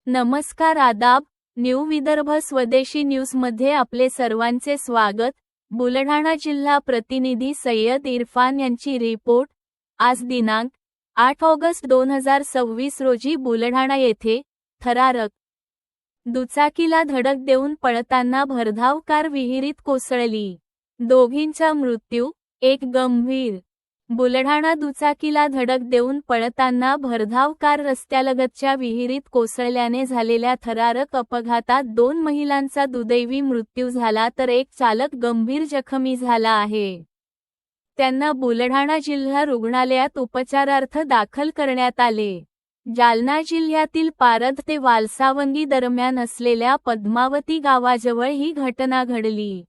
नमस्कार आदाब, न्यू विदर्भ स्वदेशी न्यूजमध्ये आपले सर्वांचे स्वागत। बुलढाणा जिल्हा प्रतिनिधी सय्यद इरफान यांची रिपोर्ट। आज दिनांक 8 ऑगस्ट 2026 रोजी बुलढाणा येथे थरारक दुचाकीला धडक देऊन पळताना भरधाव कार विहिरीत कोसळली। दोघींचा मृत्यू, एक गंभीर। बुलढाणा दुचाकीला धडक देऊन पळताना भरधाव कार रस्त्यालगतच्या विहिरीत कोसळल्याने झालेल्या थरारक अपघातात 2 महिलांचा दुर्दैवी मृत्यू झाला तर एक चालक गंभीर जखमी झाला आहे। त्यांना बुलढाणा जिल्हा रुग्णालयात उपचारार्थ दाखल करण्यात आले। जालना जिल्ह्यातील पारध ते वालसावंगी दरम्यान असलेल्या पद्मावती गावाजवळ ही घटना घडली।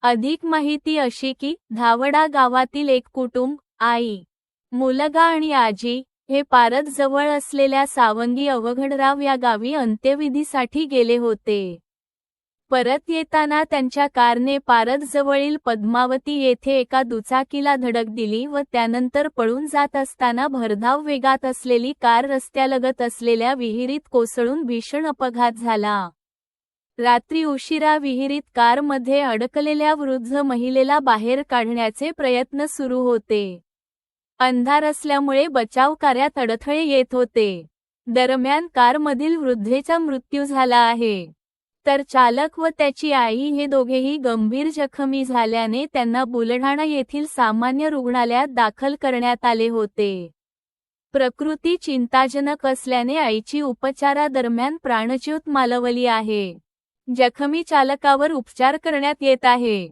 अधिक माहिती अशी की धावडा गावातील एक कुटुंब, आई, मुलगा आणि आजी हे पारध जवळ असलेल्या सावंगी अवघडराव या गावी अंत्यविधीसाठी गेले होते। परत येताना त्यांच्या कारने पारध जवळील पद्मावती येथे एका दुचाकीला धडक दिली व त्यानंतर पळून जात असताना भरधाव वेगात असलेली कार रस्त्यालगत असलेल्या विहिरीत कोसळून भीषण अपघात झाला। रात्री उशिरा विहिरीत कारमध्ये अडकलेल्या वृद्ध महिलेला बाहेर काढण्याचे प्रयत्न सुरू होते। अंधार असल्यामुळे बचाव कार्यात अडथळे येत होते। दरम्यान कारमधील वृद्धेचा मृत्यू झाला आहे, तर चालक व त्याची आई हे दोघेही गंभीर जखमी झाल्याने त्यांना बुलढाणा येथील सामान्य रुग्णालयात दाखल करण्यात आले होते। प्रकृती चिंताजनक असल्याने आईची उपचारादरम्यान प्राणज्योत मालवली आहे। जखमी चालकावर उपचार करण्यात येत आहे।